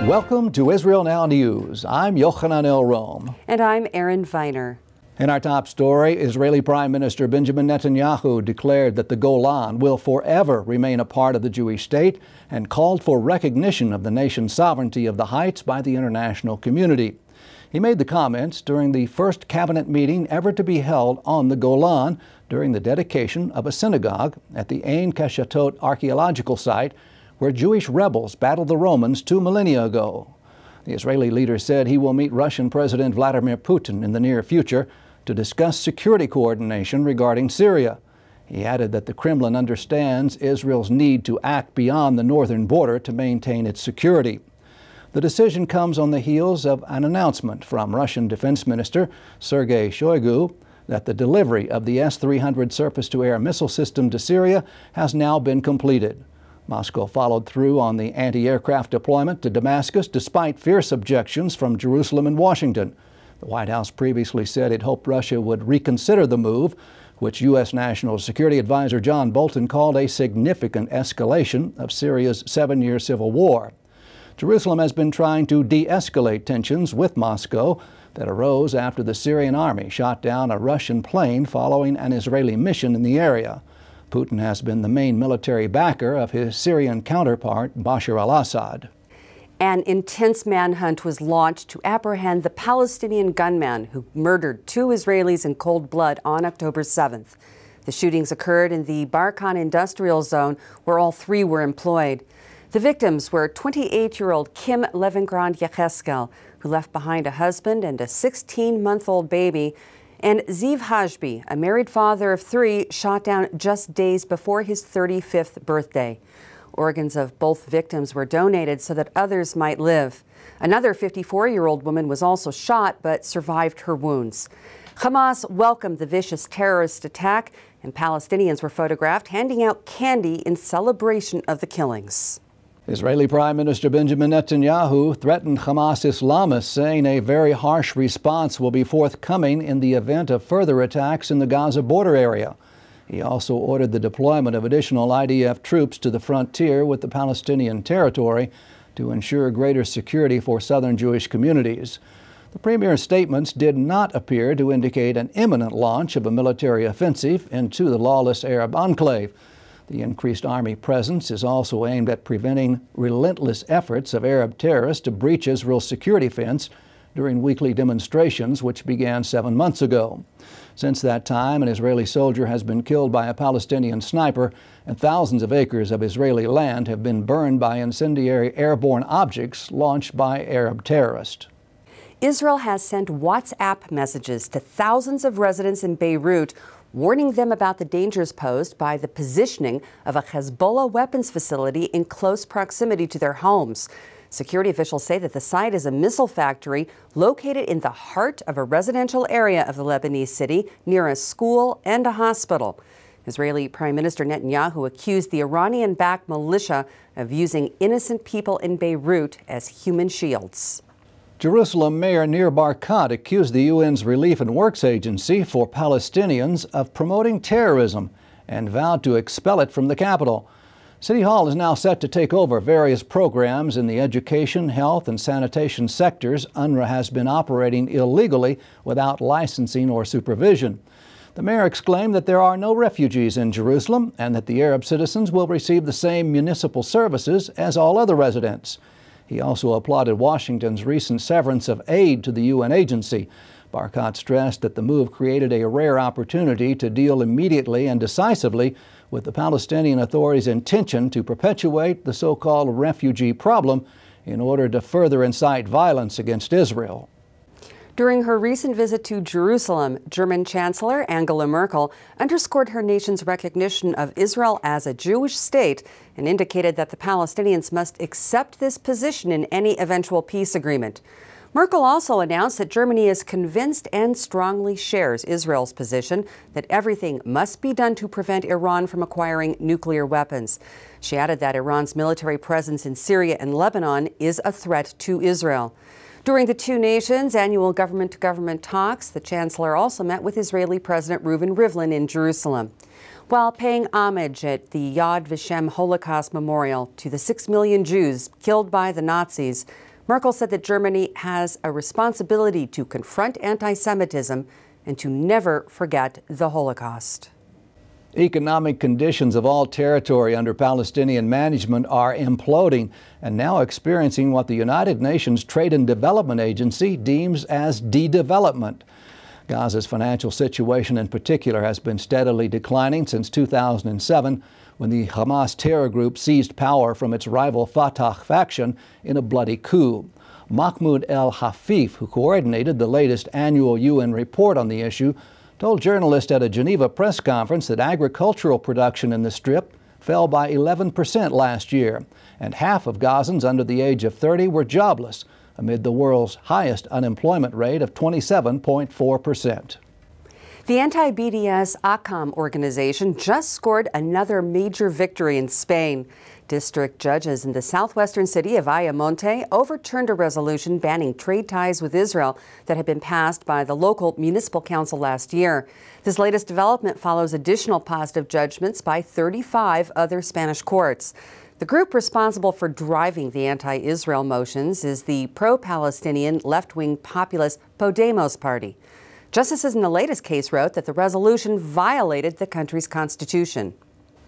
Welcome to Israel Now News. I'm Yochanan El-Rom. And I'm Erin Viner. In our top story, Israeli Prime Minister Benjamin Netanyahu declared that the Golan will forever remain a part of the Jewish state and called for recognition of the nation's sovereignty of the heights by the international community. He made the comments during the first cabinet meeting ever to be held on the Golan during the dedication of a synagogue at the Ein Keshetot archaeological site where Jewish rebels battled the Romans 2 millennia ago. The Israeli leader said he will meet Russian President Vladimir Putin in the near future to discuss security coordination regarding Syria. He added that the Kremlin understands Israel's need to act beyond the northern border to maintain its security. The decision comes on the heels of an announcement from Russian Defense Minister Sergei Shoigu that the delivery of the S-300 surface-to-air missile system to Syria has now been completed. Moscow followed through on the anti-aircraft deployment to Damascus despite fierce objections from Jerusalem and Washington. The White House previously said it hoped Russia would reconsider the move, which U.S. National Security Advisor John Bolton called a significant escalation of Syria's 7-year civil war. Jerusalem has been trying to de-escalate tensions with Moscow that arose after the Syrian army shot down a Russian plane following an Israeli mission in the area. Putin has been the main military backer of his Syrian counterpart, Bashar al-Assad. An intense manhunt was launched to apprehend the Palestinian gunman who murdered 2 Israelis in cold blood on October 7th. The shootings occurred in the Barkan industrial zone where all 3 were employed. The victims were 28-year-old Kim Levingrand Yecheskel, who left behind a husband and a 16-month-old baby, and Ziv Hashbi, a married father of 3, shot down just days before his 35th birthday. Organs of both victims were donated so that others might live. Another 54-year-old woman was also shot but survived her wounds. Hamas welcomed the vicious terrorist attack, and Palestinians were photographed handing out candy in celebration of the killings. Israeli Prime Minister Benjamin Netanyahu threatened Hamas Islamists, saying a very harsh response will be forthcoming in the event of further attacks in the Gaza border area. He also ordered the deployment of additional IDF troops to the frontier with the Palestinian territory to ensure greater security for southern Jewish communities. The premier's statements did not appear to indicate an imminent launch of a military offensive into the lawless Arab enclave. The increased army presence is also aimed at preventing relentless efforts of Arab terrorists to breach Israel's security fence during weekly demonstrations which began 7 months ago. Since that time, an Israeli soldier has been killed by a Palestinian sniper, and thousands of acres of Israeli land have been burned by incendiary airborne objects launched by Arab terrorists. Israel has sent WhatsApp messages to thousands of residents in Beirut, warning them about the dangers posed by the positioning of a Hezbollah weapons facility in close proximity to their homes. Security officials say that the site is a missile factory located in the heart of a residential area of the Lebanese city near a school and a hospital. Israeli Prime Minister Netanyahu accused the Iranian-backed militia of using innocent people in Beirut as human shields. Jerusalem Mayor Nir Barkat accused the UN's Relief and Works Agency for Palestinians of promoting terrorism and vowed to expel it from the capital. City Hall is now set to take over various programs in the education, health, and sanitation sectors UNRWA has been operating illegally without licensing or supervision. The mayor exclaimed that there are no refugees in Jerusalem and that the Arab citizens will receive the same municipal services as all other residents. He also applauded Washington's recent severance of aid to the UN agency. Barkat stressed that the move created a rare opportunity to deal immediately and decisively with the Palestinian Authority's intention to perpetuate the so-called refugee problem in order to further incite violence against Israel. During her recent visit to Jerusalem, German Chancellor Angela Merkel underscored her nation's recognition of Israel as a Jewish state and indicated that the Palestinians must accept this position in any eventual peace agreement. Merkel also announced that Germany is convinced and strongly shares Israel's position that everything must be done to prevent Iran from acquiring nuclear weapons. She added that Iran's military presence in Syria and Lebanon is a threat to Israel. During the two nations' annual government-to-government talks, the chancellor also met with Israeli President Reuven Rivlin in Jerusalem. While paying homage at the Yad Vashem Holocaust Memorial to the 6 million Jews killed by the Nazis, Merkel said that Germany has a responsibility to confront anti-Semitism and to never forget the Holocaust. Economic conditions of all territory under Palestinian management are imploding and now experiencing what the United Nations Trade and Development Agency deems as de-development. Gaza's financial situation in particular has been steadily declining since 2007, when the Hamas terror group seized power from its rival Fatah faction in a bloody coup. Mahmoud el-Hafif, who coordinated the latest annual UN report on the issue, told journalists at a Geneva press conference that agricultural production in the Strip fell by 11% last year, and half of Gazans under the age of 30 were jobless, amid the world's highest unemployment rate of 27.4%. The anti-BDS ACAM organization just scored another major victory in Spain. District judges in the southwestern city of Ayamonte overturned a resolution banning trade ties with Israel that had been passed by the local municipal council last year. This latest development follows additional positive judgments by 35 other Spanish courts. The group responsible for driving the anti-Israel motions is the pro-Palestinian left-wing populist Podemos party. Justices in the latest case wrote that the resolution violated the country's constitution.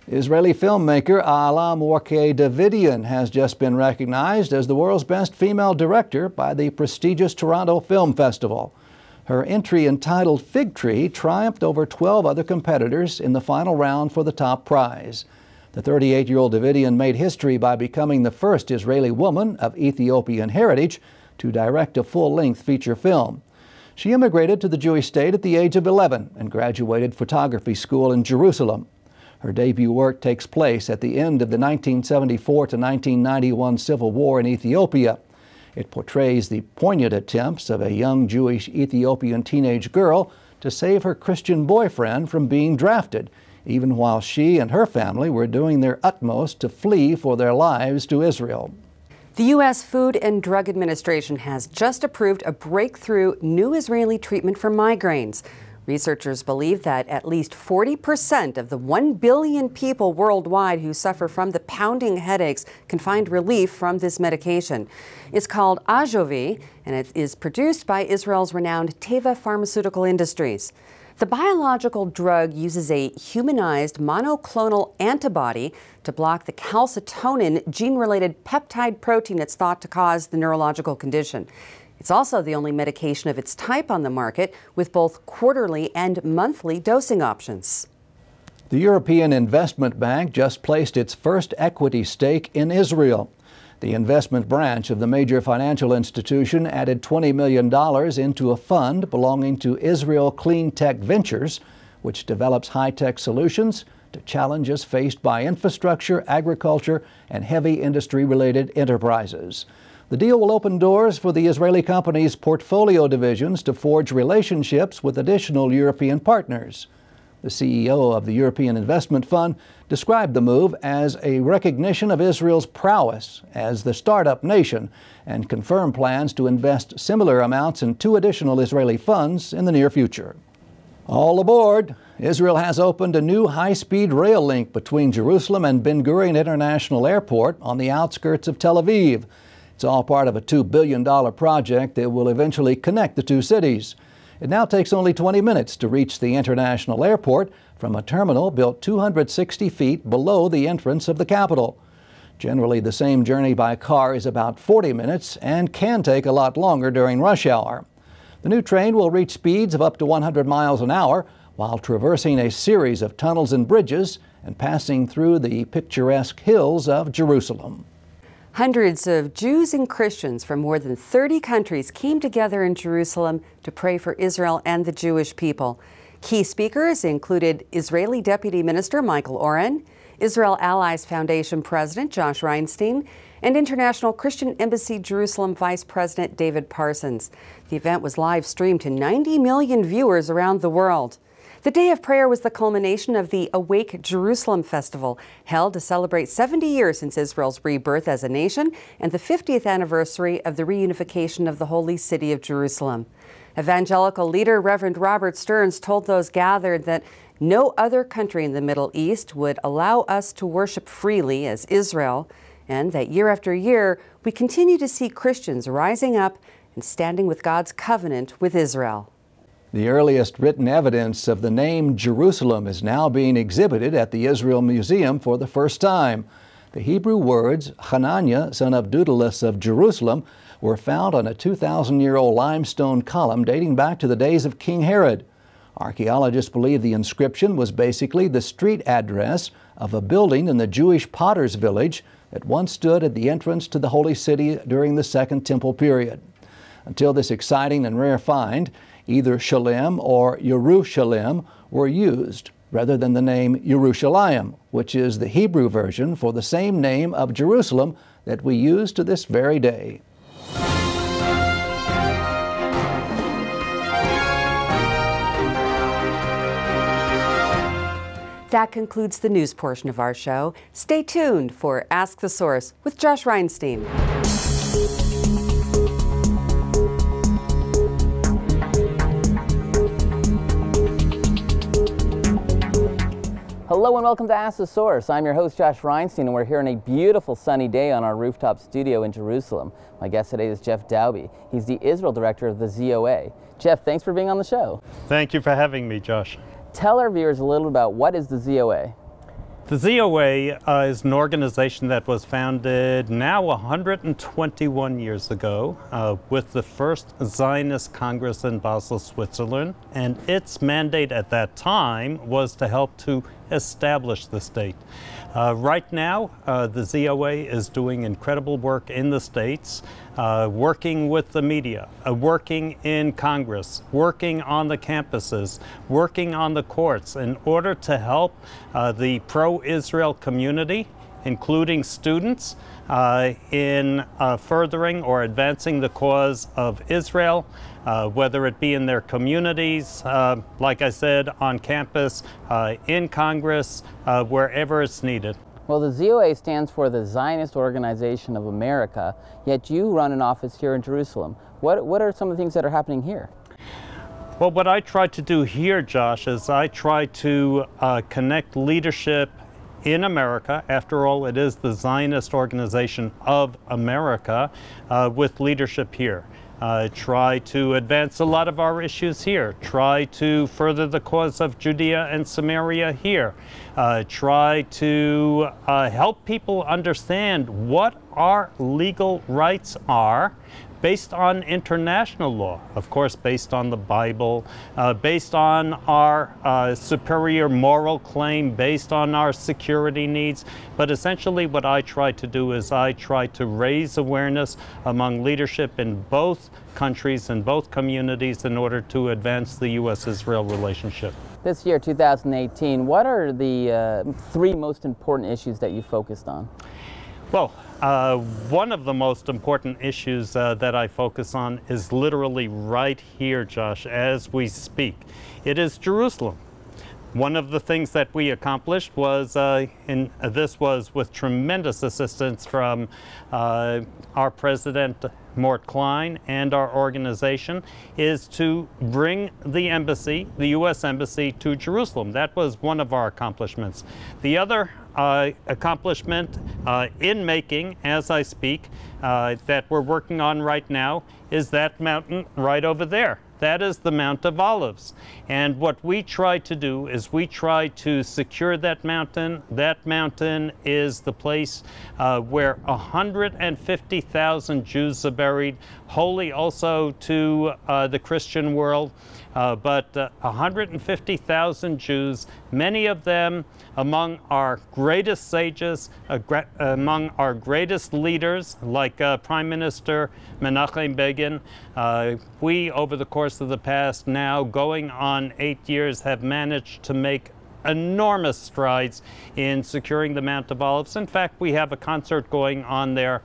Israeli filmmaker Ala Morke Davidian has just been recognized as the world's best female director by the prestigious Toronto Film Festival. Her entry entitled Fig Tree triumphed over 12 other competitors in the final round for the top prize. The 38-year-old Davidian made history by becoming the first Israeli woman of Ethiopian heritage to direct a full-length feature film. She immigrated to the Jewish state at the age of 11 and graduated photography school in Jerusalem. Her debut work takes place at the end of the 1974 to 1991 civil war in Ethiopia. It portrays the poignant attempts of a young Jewish Ethiopian teenage girl to save her Christian boyfriend from being drafted, even while she and her family were doing their utmost to flee for their lives to Israel. The U.S. Food and Drug Administration has just approved a breakthrough new Israeli treatment for migraines. Researchers believe that at least 40% of the 1 billion people worldwide who suffer from the pounding headaches can find relief from this medication. It's called Ajovy, and it is produced by Israel's renowned Teva Pharmaceutical Industries. The biological drug uses a humanized monoclonal antibody to block the calcitonin gene-related peptide protein that's thought to cause the neurological condition. It's also the only medication of its type on the market, with both quarterly and monthly dosing options. The European Investment Bank just placed its first equity stake in Israel. The investment branch of the major financial institution added $20 million into a fund belonging to Israel Clean Tech Ventures, which develops high-tech solutions to challenges faced by infrastructure, agriculture, and heavy industry-related enterprises. The deal will open doors for the Israeli company's portfolio divisions to forge relationships with additional European partners. The CEO of the European Investment Fund described the move as a recognition of Israel's prowess as the startup nation and confirmed plans to invest similar amounts in 2 additional Israeli funds in the near future. All aboard! Israel has opened a new high-speed rail link between Jerusalem and Ben Gurion International Airport on the outskirts of Tel Aviv. It's all part of a $2 billion project that will eventually connect the two cities. It now takes only 20 minutes to reach the international airport from a terminal built 260 feet below the entrance of the capital. Generally, the same journey by car is about 40 minutes and can take a lot longer during rush hour. The new train will reach speeds of up to 100 miles an hour while traversing a series of tunnels and bridges and passing through the picturesque hills of Jerusalem. Hundreds of Jews and Christians from more than 30 countries came together in Jerusalem to pray for Israel and the Jewish people. Key speakers included Israeli Deputy Minister Michael Oren, Israel Allies Foundation President Josh Reinstein, and International Christian Embassy Jerusalem Vice President David Parsons. The event was live streamed to 90 million viewers around the world. The day of prayer was the culmination of the Awake Jerusalem Festival, held to celebrate 70 years since Israel's rebirth as a nation and the 50th anniversary of the reunification of the holy city of Jerusalem. Evangelical leader Reverend Robert Stearns told those gathered that no other country in the Middle East would allow us to worship freely as Israel, and that year after year, we continue to see Christians rising up and standing with God's covenant with Israel. The earliest written evidence of the name Jerusalem is now being exhibited at the Israel Museum for the first time. The Hebrew words, Hananiah, son of Dudalis of Jerusalem, were found on a 2,000-year-old limestone column dating back to the days of King Herod. Archaeologists believe the inscription was basically the street address of a building in the Jewish potter's village that once stood at the entrance to the Holy City during the Second Temple period. Until this exciting and rare find, either Shalem or Yerushalem were used, rather than the name Yerushalayim, which is the Hebrew version for the same name of Jerusalem that we use to this very day. That concludes the news portion of our show. Stay tuned for Ask the Source with Josh Reinstein. Hello and welcome to Ask the Source. I'm your host, Josh Reinstein, and we're here on a beautiful sunny day on our rooftop studio in Jerusalem. My guest today is Jeff Dowby. He's the Israel director of the ZOA. Jeff, thanks for being on the show. Thank you for having me, Josh. Tell our viewers a little about what is the ZOA. The ZOA is an organization that was founded now 121 years ago with the first Zionist Congress in Basel, Switzerland, and its mandate at that time was to help to establish the state. Right now, the ZOA is doing incredible work in the States, working with the media, working in Congress, working on the campuses, working on the courts in order to help the pro-Israel community, including students, in furthering or advancing the cause of Israel, whether it be in their communities, like I said, on campus, in Congress, wherever it's needed. Well, the ZOA stands for the Zionist Organization of America, yet you run an office here in Jerusalem. What are some of the things that are happening here? Well, what I try to do here, Josh, is I try to connect leadership in America. After all, it is the Zionist Organization of America, with leadership here. Try to advance a lot of our issues here. Try to further the cause of Judea and Samaria here. Try to help people understand what our legal rights are based on international law, of course, based on the Bible, based on our superior moral claim, based on our security needs. But essentially what I try to do is I try to raise awareness among leadership in both countries and both communities in order to advance the U.S.-Israel relationship. This year, 2018, what are the three most important issues that you focused on? Well, one of the most important issues that I focus on is literally right here, Josh, as we speak. It is Jerusalem. One of the things that we accomplished was, this was with tremendous assistance from our president, Mort Klein, and our organization, is to bring the embassy, the U.S. Embassy, to Jerusalem. That was one of our accomplishments. The other accomplishment in making, as I speak, that we're working on right now, is that mountain right over there. That is the Mount of Olives. And what we try to do is we try to secure that mountain. That mountain is the place where 150,000 Jews are buried, holy also to the Christian world. But 150,000 Jews, many of them among our greatest sages, among our greatest leaders, like Prime Minister Menachem Begin. We, over the course of the past now going on 8 years, have managed to make enormous strides in securing the Mount of Olives. In fact, we have a concert going on there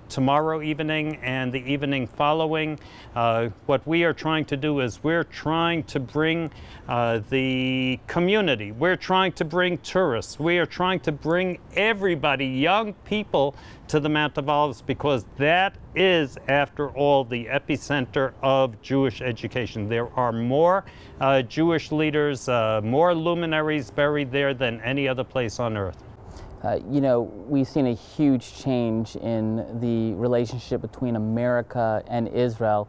tomorrow evening and the evening following. What we are trying to do is we're trying to bring the community, we're trying to bring tourists, we are trying to bring everybody, young people, to the Mount of Olives, because that is, after all, the epicenter of Jewish education. There are more Jewish leaders, more luminaries buried there than any other place on earth. You know, we've seen a huge change in the relationship between America and Israel.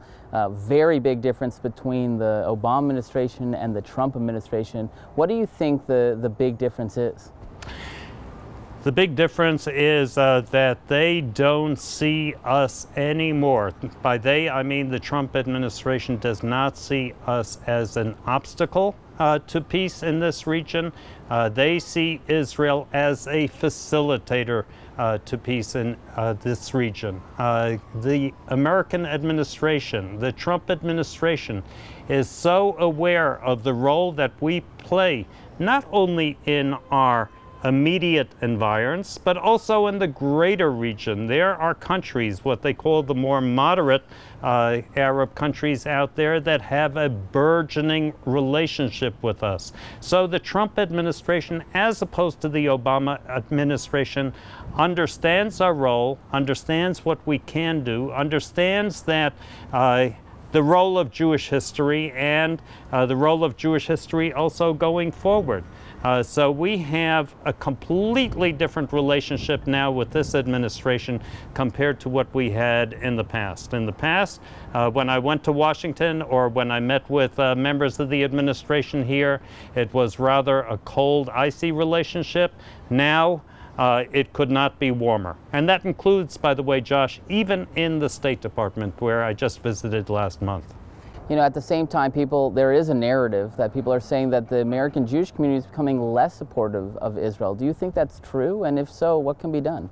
Very big difference between the Obama administration and the Trump administration. What do you think the big difference is? The big difference is that they don't see us anymore. By they, I mean the Trump administration does not see us as an obstacle to peace in this region. They see Israel as a facilitator to peace in this region. The American administration, the Trump administration, is so aware of the role that we play, not only in our immediate environs, but also in the greater region. There are countries, what they call the more moderate Arab countries out there, that have a burgeoning relationship with us. So the Trump administration, as opposed to the Obama administration, understands our role, understands what we can do, understands that the role of Jewish history and the role of Jewish history also going forward. So we have a completely different relationship now with this administration compared to what we had in the past. In the past, when I went to Washington or when I met with members of the administration here, it was rather a cold, icy relationship. Now, it could not be warmer. And that includes, by the way, Josh, even in the State Department, where I just visited last month. You know, at the same time, there is a narrative that people are saying that the American Jewish community is becoming less supportive of Israel. Do you think that's true? And if so, what can be done?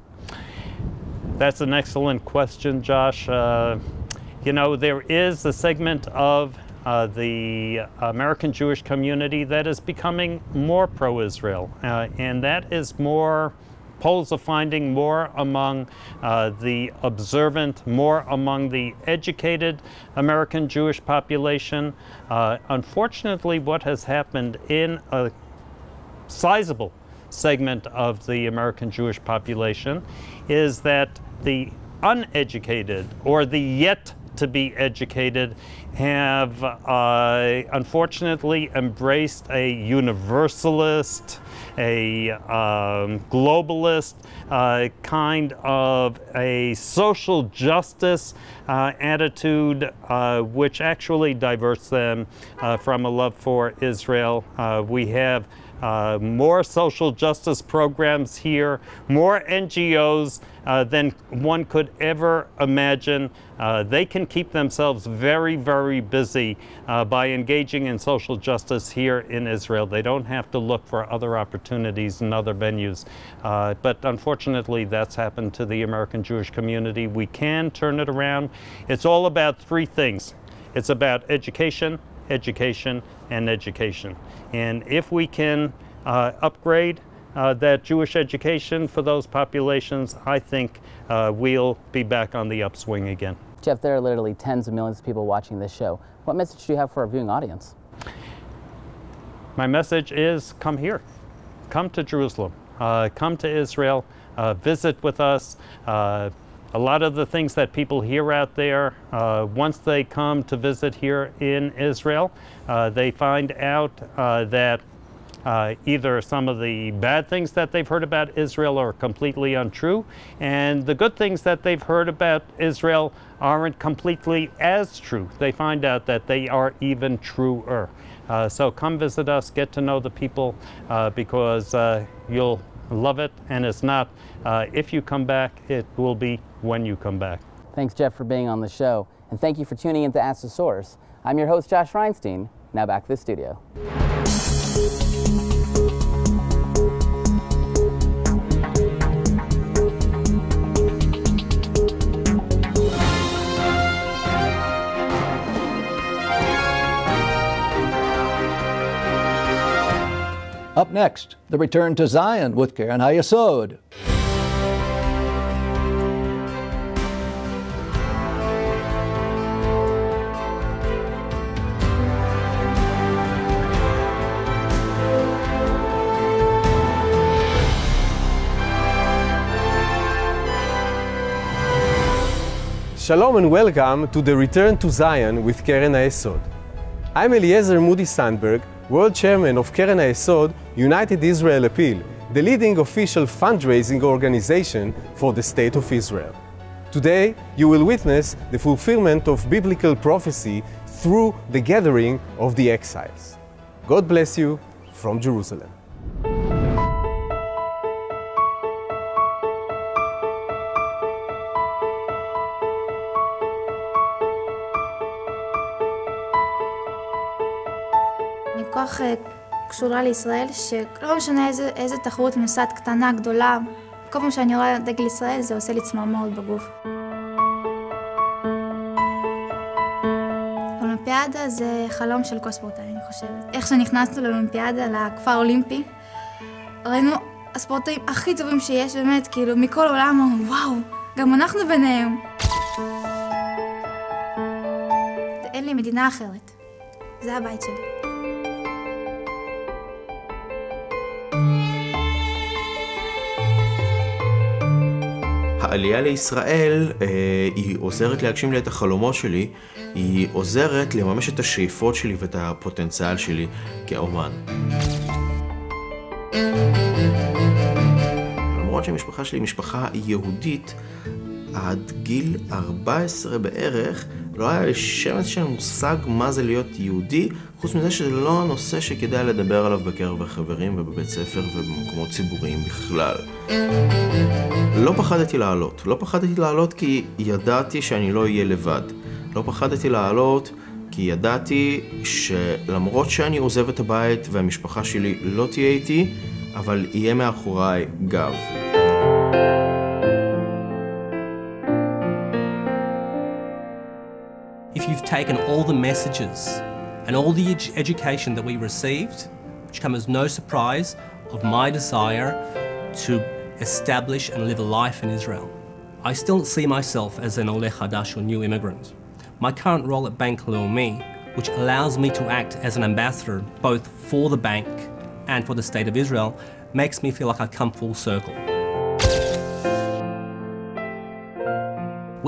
That's an excellent question, Josh. You know, there is a segment of the American Jewish community that is becoming more pro-Israel, and that is more, polls are finding more among the observant, more among the educated American Jewish population. Unfortunately, what has happened in a sizable segment of the American Jewish population is that the uneducated or the yet to be educated have unfortunately embraced a universalist, a globalist kind of a social justice attitude, which actually diverts them from a love for Israel. We have more social justice programs here, more NGOs than one could ever imagine. They can keep themselves very, very busy by engaging in social justice here in Israel. They don't have to look for other opportunities in other venues. But unfortunately, that's happened to the American Jewish community. We can turn it around. It's all about three things. It's about education, education, and education. And if we can upgrade that Jewish education for those populations, I think we'll be back on the upswing again. Jeff, there are literally tens of millions of people watching this show. What message do you have for our viewing audience? My message is come here. Come to Jerusalem. Come to Israel. Visit with us. A lot of the things that people hear out there, once they come to visit here in Israel, they find out that either some of the bad things that they've heard about Israel are completely untrue, and the good things that they've heard about Israel aren't completely as true. They find out that they are even truer. So come visit us, get to know the people, because you'll love it, and it's not if you come back, it will be when you come back. Thanks, Jeff, for being on the show, and thank you for tuning in to Ask the Source. I'm your host, Josh Reinstein. Now back to the studio. Up next, the return to Zion with Karen Hayesod. Shalom and welcome to the Return to Zion with Karen Hayesod. I'm Eliezer Moody Sandberg, World Chairman of Karen Hayesod United Israel Appeal, the leading official fundraising organization for the State of Israel. Today, you will witness the fulfillment of biblical prophecy through the gathering of the exiles. God bless you from Jerusalem. אני כל כך קשורה לישראל, שלא משנה איזה תחרות נוסעת קטנה, גדולה, כל פעם שאני רואה דגל ישראל זה עושה לי צמרמורת בגוף. אולימפיאדה זה חלום של כל ספורטאי, אני חושבת. איך שנכנסנו לאולימפיאדה, לכפר האולימפי, ראינו הספורטאים הכי טובים שיש, באמת, כאילו, מכל העולם אמרנו, וואו, גם אנחנו ביניהם. אין לי מדינה אחרת. זה הבית שלי. העלייה לישראל היא עוזרת להגשים לי את החלומות שלי, היא עוזרת לממש את השאיפות שלי ואת הפוטנציאל שלי כאומן. למרות שהמשפחה שלי היא משפחה יהודית, עד גיל 14 בערך לא היה לי שמץ של מושג מה זה להיות יהודי, חוץ מזה שזה לא הנושא שכדאי לדבר עליו בקרב החברים ובבית ספר ובמקומות ציבוריים בכלל. לא פחדתי לעלות כי ידעתי שאני לא אהיה לבד. לא פחדתי לעלות כי ידעתי שלמרות שאני עוזב את הבית והמשפחה שלי לא תהיה איתי, אבל יהיה מאחוריי גב. If you've taken all the messages and all the education that we received, which come as no surprise of my desire to establish and live a life in Israel, I still see myself as an Oleh Hadash or new immigrant. My current role at Bank Leumi, which allows me to act as an ambassador both for the bank and for the State of Israel, makes me feel like I've come full circle.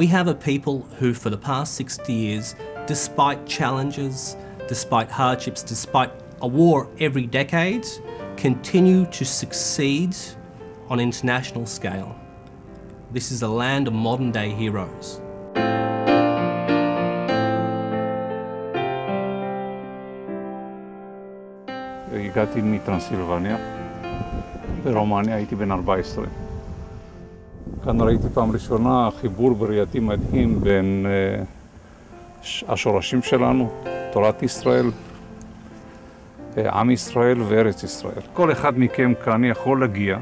We have a people who, for the past 60 years, despite challenges, despite hardships, despite a war every decade, continue to succeed on an international scale. This is a land of modern-day heroes. הגעתי מטרנסילבניה, ברומניה, הייתי בן 14. כאן ראיתי פעם ראשונה חיבור בראייתי מדהים בין השורשים שלנו, תורת ישראל, עם ישראל וארץ ישראל. כל אחד מכם כאן יכול להגיע,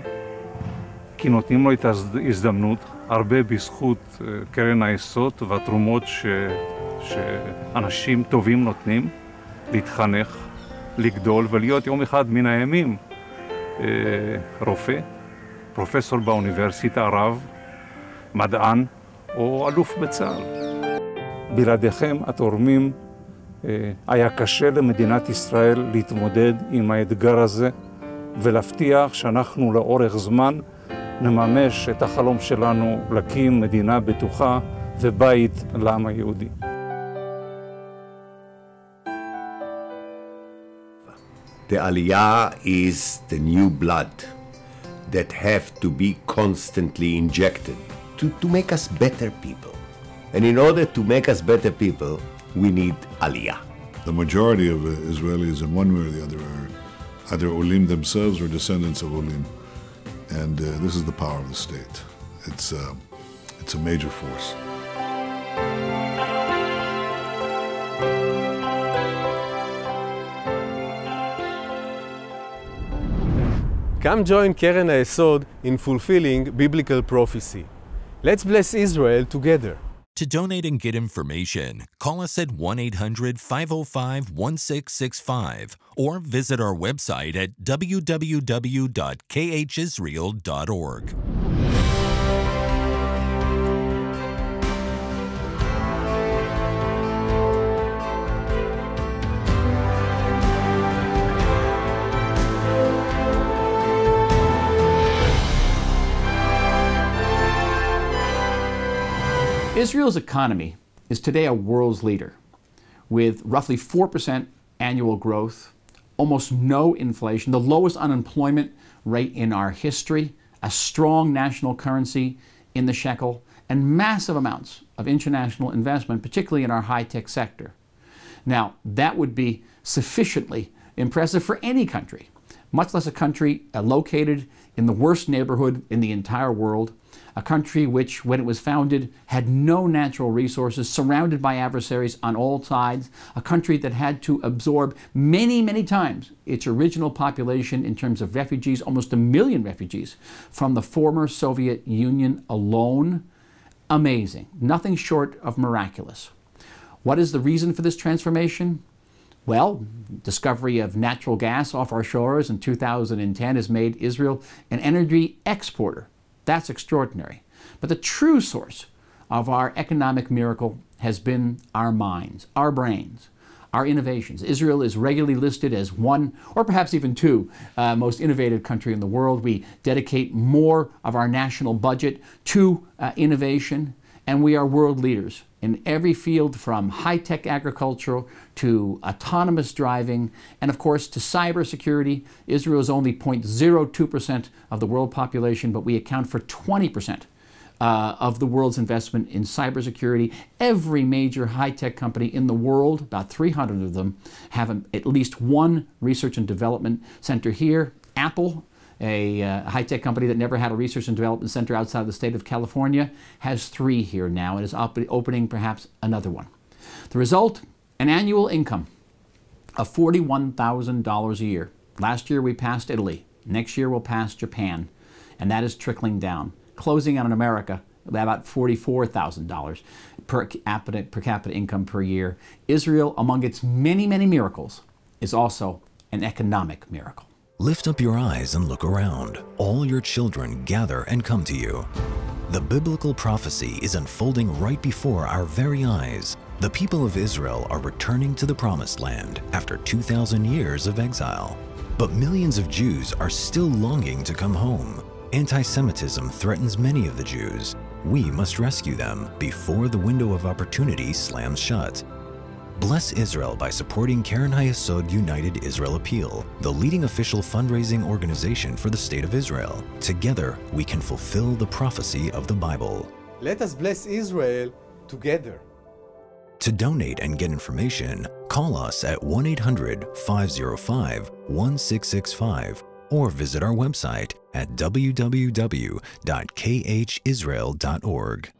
כי נותנים לו את ההזדמנות, הרבה בזכות קרן היסוד והתרומות שאנשים טובים נותנים, להתחנך, לגדול ולהיות יום אחד מן הימים רופא, פרופסור באוניברסיטה, רב, מדען או אלוף בצה"ל. בלעדיכם התורמים היה קשה למדינת ישראל להתמודד עם האתגר הזה ולהבטיח שאנחנו לאורך זמן נממש את החלום שלנו להקים מדינה בטוחה ובית לעם היהודי. The Aliyah is the new blood that have to be constantly injected to make us better people. And in order to make us better people, we need Aliyah. The majority of Israelis, in one way or the other, are either Olim themselves or descendants of Olim. And this is the power of the state. It's a major force. Come join Keren HaYesod in fulfilling biblical prophecy. Let's bless Israel together. To donate and get information, call us at 1-800-505-1665 or visit our website at www.khisrael.org. Israel's economy is today a world's leader, with roughly 4% annual growth, almost no inflation, the lowest unemployment rate in our history, a strong national currency in the shekel, and massive amounts of international investment, particularly in our high-tech sector. Now, that would be sufficiently impressive for any country, much less a country located in the worst neighborhood in the entire world, a country which, when it was founded, had no natural resources, surrounded by adversaries on all sides, a country that had to absorb many, many times its original population in terms of refugees, almost 1 million refugees from the former Soviet Union alone. Amazing. Nothing short of miraculous. What is the reason for this transformation? Well, discovery of natural gas off our shores in 2010 has made Israel an energy exporter. That's extraordinary. But the true source of our economic miracle has been our minds, our brains, our innovations. Israel is regularly listed as one, or perhaps even two, most innovative country in the world. We dedicate more of our national budget to innovation, and we are world leaders in every field, from high-tech agriculture to autonomous driving, and of course to cybersecurity. Israel is only 0.02% of the world population, but we account for 20% of the world's investment in cybersecurity. Every major high-tech company in the world, about 300 of them, have at least one research and development center here. Apple, a high-tech company that never had a research and development center outside of the state of California, has 3 here now and is opening perhaps another one. The result, an annual income of $41,000 a year. Last year we passed Italy. Next year we'll pass Japan. And that is trickling down, closing out in America about $44,000 per capita income per year. Israel, among its many, many miracles, is also an economic miracle. Lift up your eyes and look around. All your children gather and come to you. The biblical prophecy is unfolding right before our very eyes. The people of Israel are returning to the Promised Land after 2,000 years of exile. But millions of Jews are still longing to come home. Anti-Semitism threatens many of the Jews. We must rescue them before the window of opportunity slams shut. Bless Israel by supporting Keren Hayesod United Israel Appeal, the leading official fundraising organization for the State of Israel. Together, we can fulfill the prophecy of the Bible. Let us bless Israel together. To donate and get information, call us at 1-800-505-1665 or visit our website at www.khisrael.org.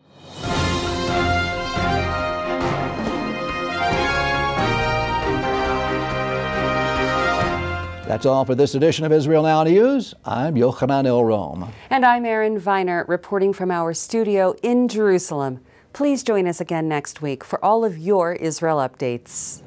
That's all for this edition of Israel Now News. I'm Yochanan El-Rom. And I'm Erin Viner, reporting from our studio in Jerusalem. Please join us again next week for all of your Israel updates.